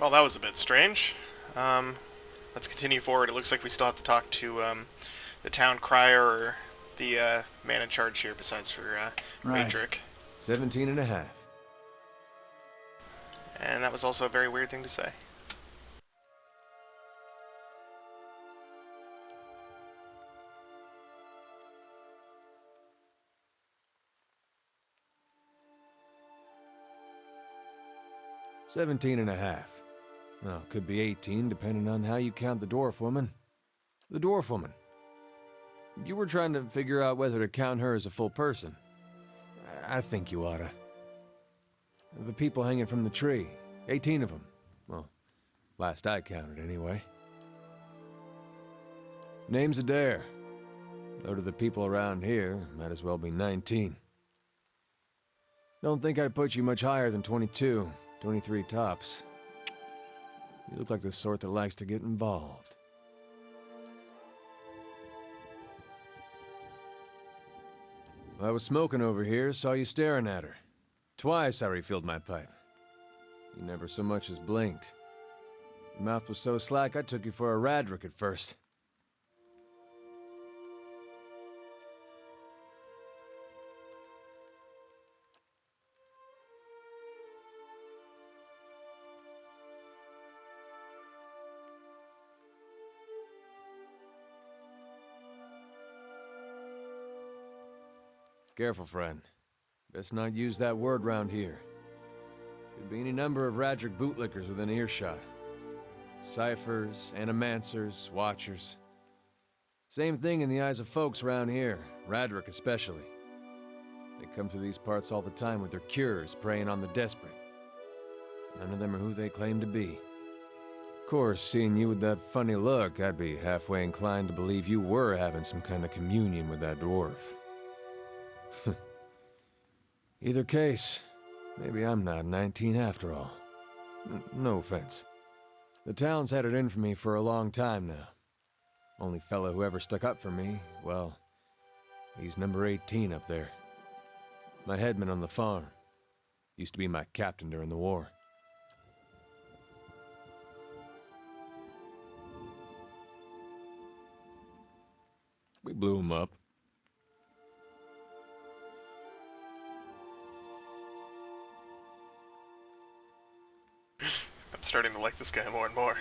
Well, that was a bit strange. Um, let's continue forward. It looks like we still have to talk to the town crier or the man in charge here besides for Right. Radric. 17 and a half. And that was also a very weird thing to say. Seventeen and a half. Well, could be 18, depending on how you count the dwarf woman. The dwarf woman. You were trying to figure out whether to count her as a full person. I think you oughta. The people hanging from the tree. 18 of them. Well, last I counted, anyway. Name's Adair. Though to the people around here, might as well be 19. Don't think I'd put you much higher than 22, 23 tops. You look like the sort that likes to get involved. I was smoking over here, saw you staring at her. Twice I refilled my pipe. You never so much as blinked. Your mouth was so slack I took you for a Radric at first. Careful, friend. Best not use that word round here. Could be any number of Radric bootlickers within earshot. Ciphers, animancers, watchers. Same thing in the eyes of folks around here, Radric especially. They come through these parts all the time with their cures, preying on the desperate. None of them are who they claim to be. Of course, seeing you with that funny look, I'd be halfway inclined to believe you were having some kind of communion with that dwarf. Either case, maybe I'm not 19 after all. No offense. The town's had it in for me for a long time now. Only fellow who ever stuck up for me, well, he's number 18 up there. My headman on the farm. Used to be my captain during the war. We blew him up. I'm starting to like this guy more and more.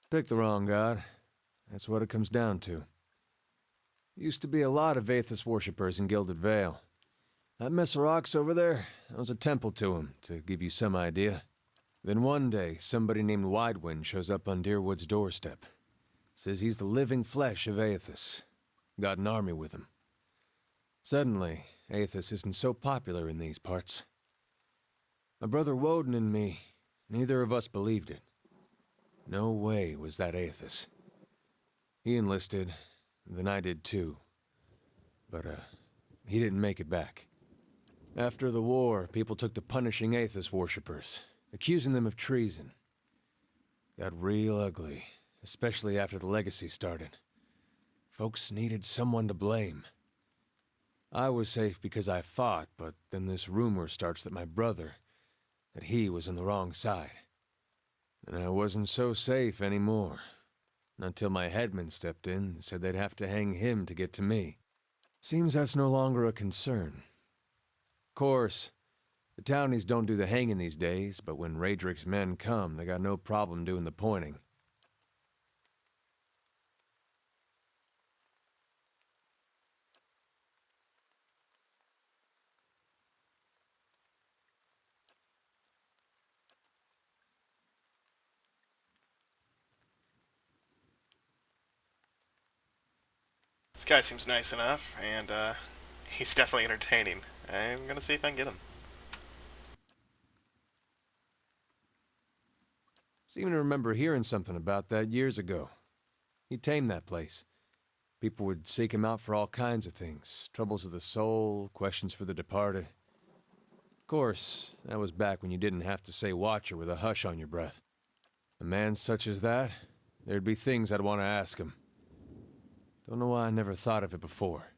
Picked the wrong god. That's what it comes down to. Used to be a lot of Aethys worshippers in Gilded Vale. That mess of rocks over there, that was a temple to him, to give you some idea. Then one day, somebody named Widewind shows up on Deerwood's doorstep. Says he's the living flesh of Aethys. Got an army with him. Suddenly, Aethys isn't so popular in these parts. My brother Woden and me, neither of us believed it. No way was that Aethys. He enlisted, then I did too. But, he didn't make it back. After the war, people took to punishing Aethys worshippers, accusing them of treason. Got real ugly, especially after the legacy started. Folks needed someone to blame. I was safe because I fought, but then this rumor starts that my brother, that he was on the wrong side. And I wasn't so safe anymore. Until my headman stepped in and said they'd have to hang him to get to me. Seems that's no longer a concern. Of course, the townies don't do the hanging these days, but when Radric's men come, they got no problem doing the pointing. This guy seems nice enough, and he's definitely entertaining. I'm gonna see if I can get him. Seem to remember hearing something about that years ago. He tamed that place. People would seek him out for all kinds of things. Troubles of the soul, questions for the departed. Of course, that was back when you didn't have to say Watcher with a hush on your breath. A man such as that, there'd be things I'd want to ask him. Don't know why I never thought of it before.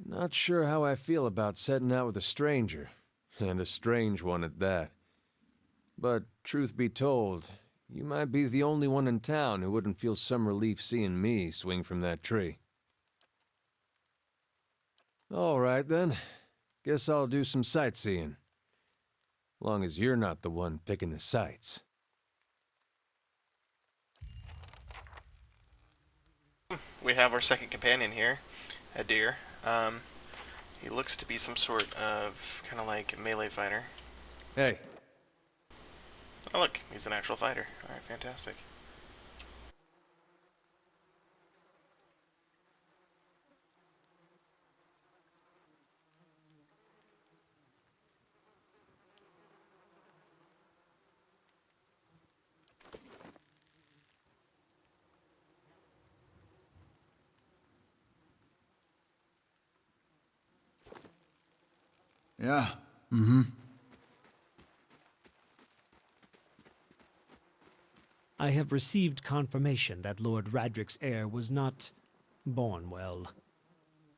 Not sure how I feel about setting out with a stranger, and a strange one at that. But truth be told, you might be the only one in town who wouldn't feel some relief seeing me swing from that tree. All right then. Guess I'll do some sightseeing. Long as you're not the one picking the sights. We have our second companion here, a deer. He looks to be some sort of kind of like melee fighter. Hey. Oh look, he's an actual fighter. Alright, fantastic. Yeah. Mm-hmm. I have received confirmation that Lord Radric's heir was not born well.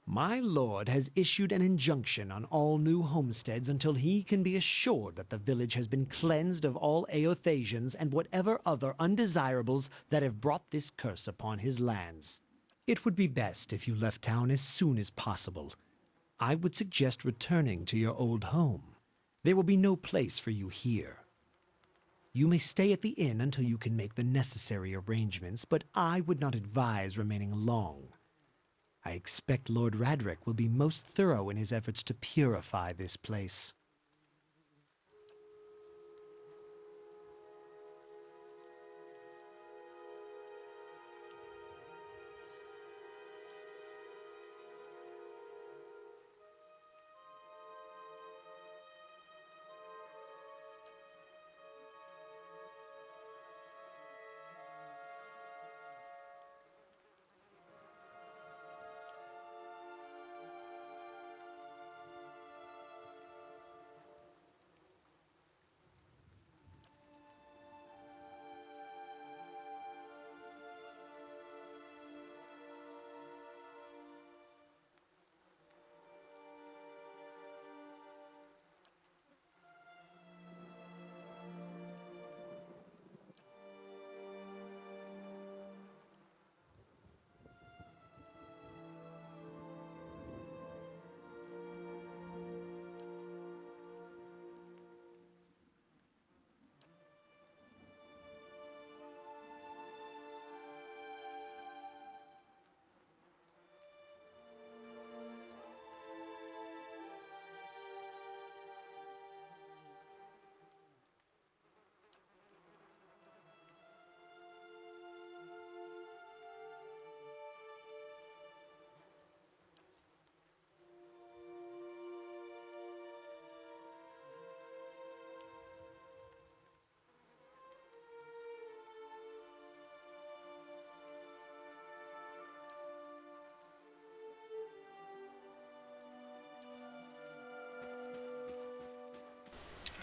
My lord has issued an injunction on all new homesteads until he can be assured that the village has been cleansed of all Eothasians and whatever other undesirables that have brought this curse upon his lands. It would be best if you left town as soon as possible. I would suggest returning to your old home. There will be no place for you here. You may stay at the inn until you can make the necessary arrangements, but I would not advise remaining long. I expect Lord Radric will be most thorough in his efforts to purify this place.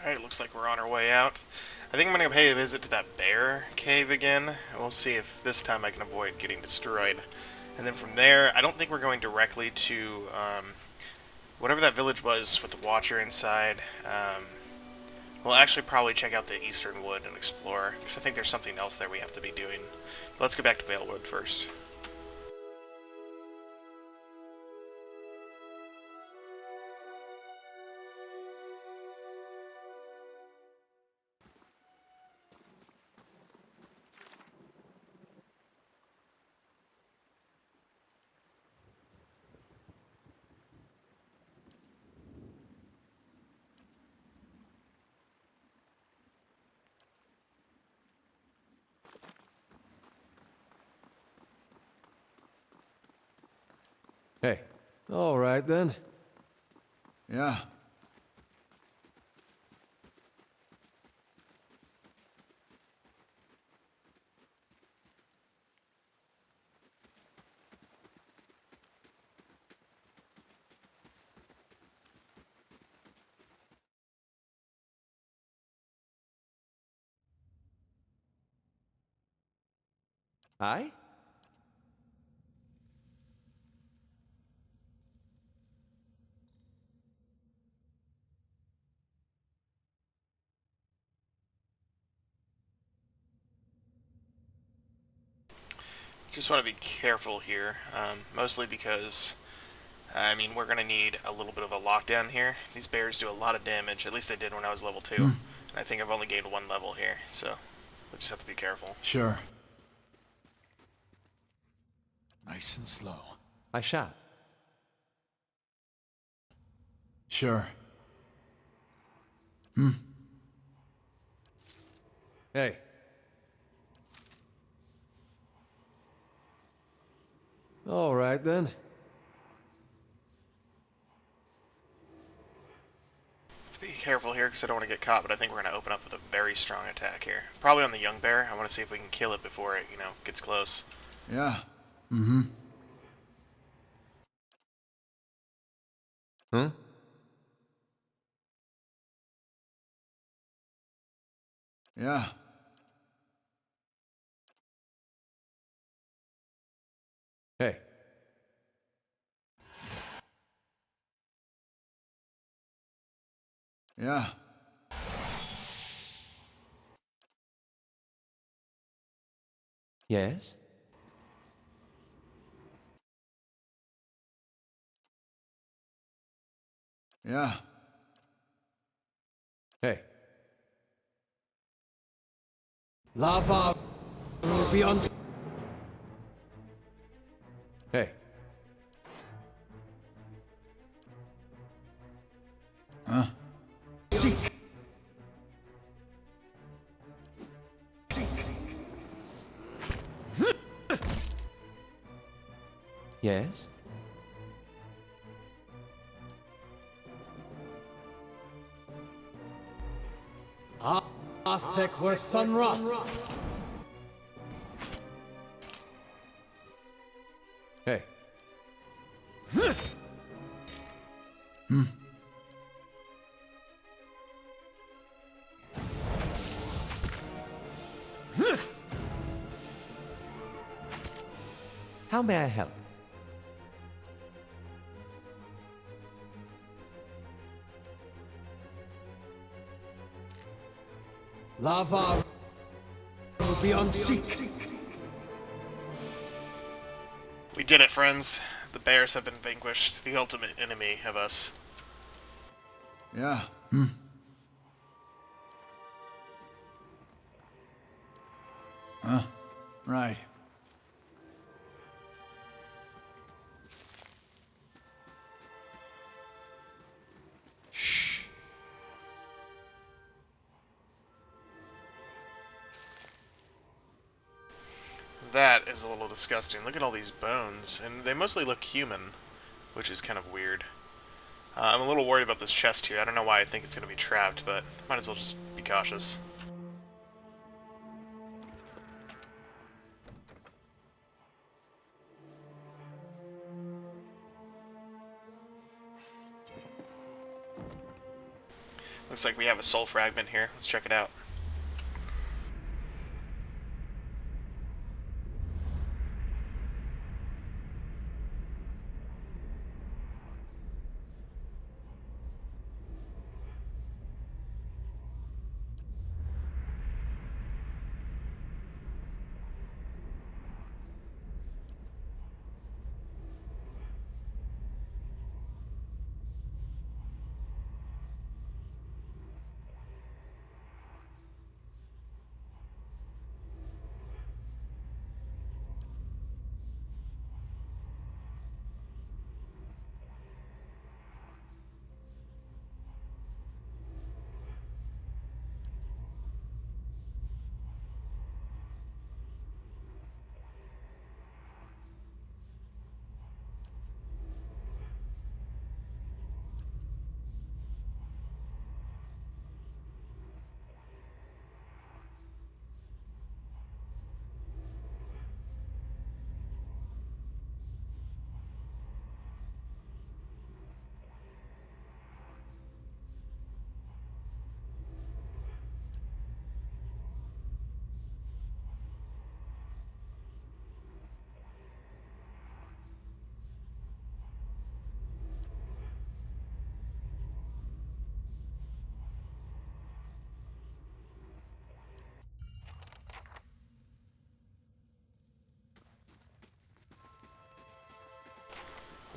Alright, looks like we're on our way out. I think I'm going to pay a visit to that bear cave again. And we'll see if this time I can avoid getting destroyed. And then from there, I don't think we're going directly to whatever that village was with the Watcher inside. We'll actually probably check out the Eastern Wood and explore, because I think there's something else there we have to be doing. But let's go back to Valewood first. Hey. All right then. Yeah. Aye? Just want to be careful here, mostly because, I mean, we're going to need a little bit of a lockdown here. These bears do a lot of damage, at least they did when I was level 2. Hmm. And I think I've only gained 1 level here, so we just have to be careful. Sure. Nice and slow. I shall. Sure. Hey. All right, then. Let's be careful here because I don't want to get caught, but I think we're going to open up with a very strong attack here. Probably on the young bear. I want to see if we can kill it before it, gets close. Yeah. Mm-hmm. Huh? Yeah. Hey. Yeah. Yes? Yeah. Hey. Lava will be on. Hey. Huh? Seek. Yes? Athek were Thunroth. Hey. How may I help? Lava will be on seek. We did it, friends. The bears have been vanquished. The ultimate enemy of us. Yeah. Huh? Right. That is a little disgusting. Look at all these bones. And they mostly look human, which is kind of weird. I'm a little worried about this chest here. I don't know why I think it's going to be trapped, but might as well just be cautious. Looks like we have a soul fragment here. Let's check it out.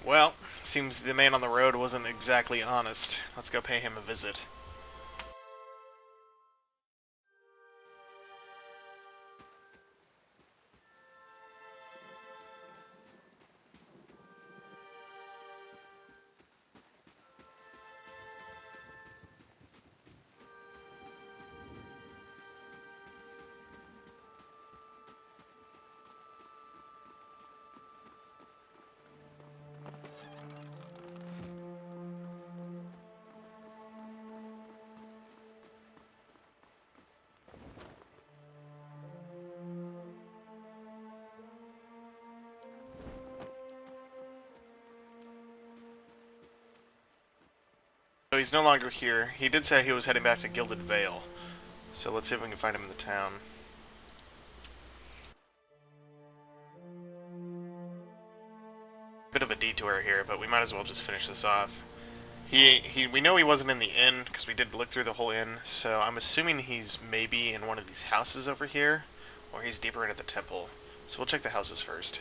Well, seems the man on the road wasn't exactly honest. Let's go pay him a visit. So he's no longer here. He did say he was heading back to Gilded Vale. So let's see if we can find him in the town. Bit of a detour here, but we might as well just finish this off. We know he wasn't in the inn, because we did look through the whole inn, so I'm assuming he's maybe in one of these houses over here, or he's deeper into the temple. So we'll check the houses first.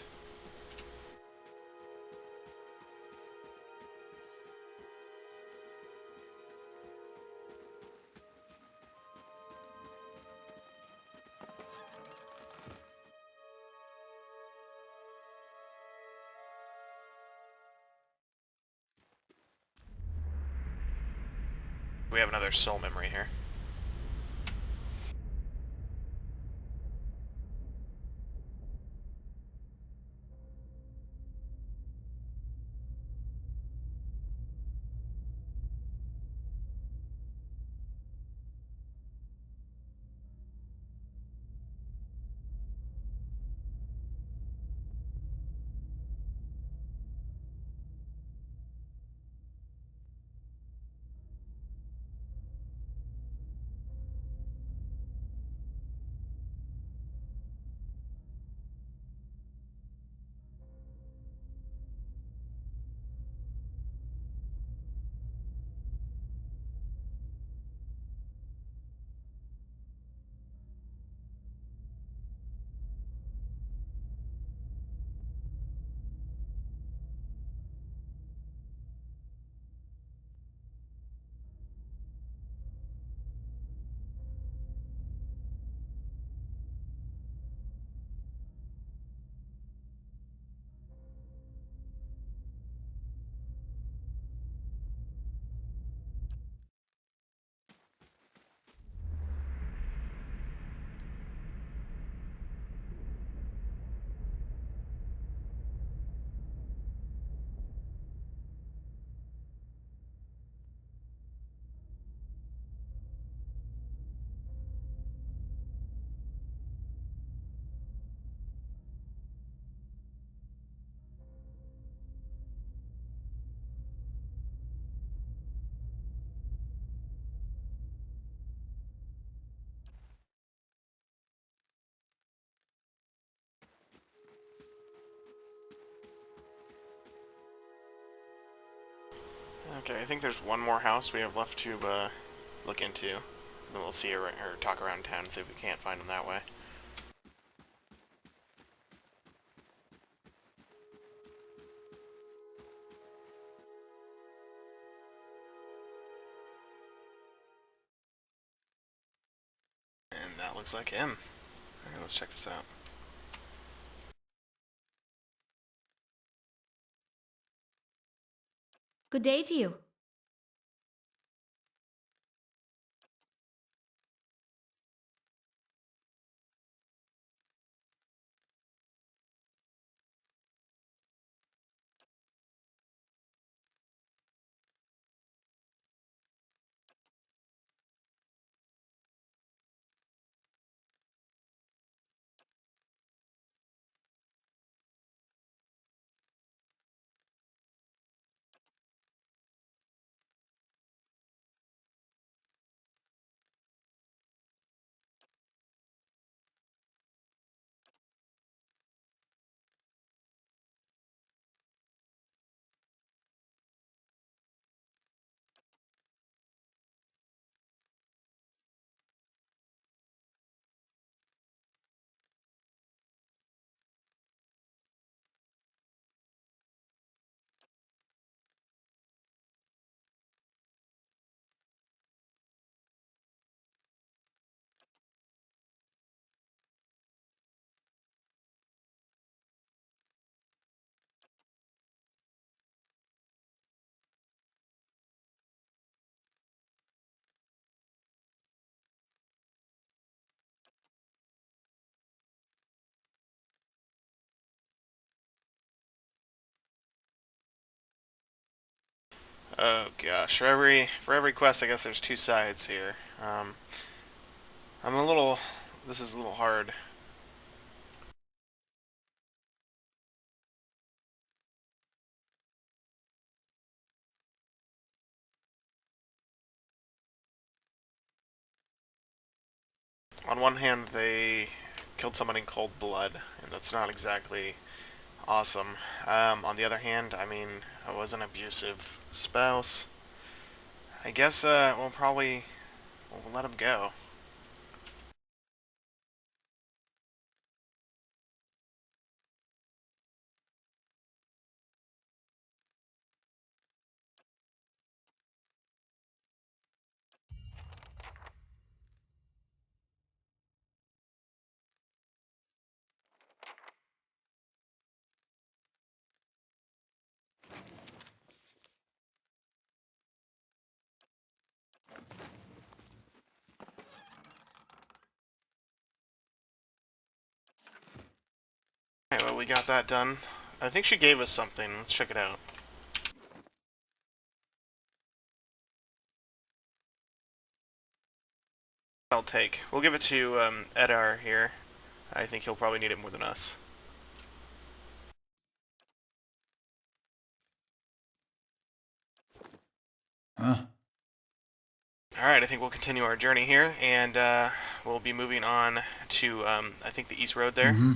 We have another soul memory here. Okay, I think there's one more house we have left to look into. Then we'll see or talk around town and see if we can't find them that way. And that looks like him. Alright, let's check this out. Good day to you. Oh gosh, for every quest, I guess there's two sides here. I'm a little. This is a little hard. On one hand, they killed someone in cold blood, and that's not exactly awesome. On the other hand, I mean, I was an abusive spouse. I guess we'll let him go. Alright, well, we got that done. I think she gave us something. Let's check it out. I'll take. We'll give it to Edar here. I think he'll probably need it more than us. Huh? Alright, I think we'll continue our journey here, and we'll be moving on to, I think, the East Road there. Mm-hmm.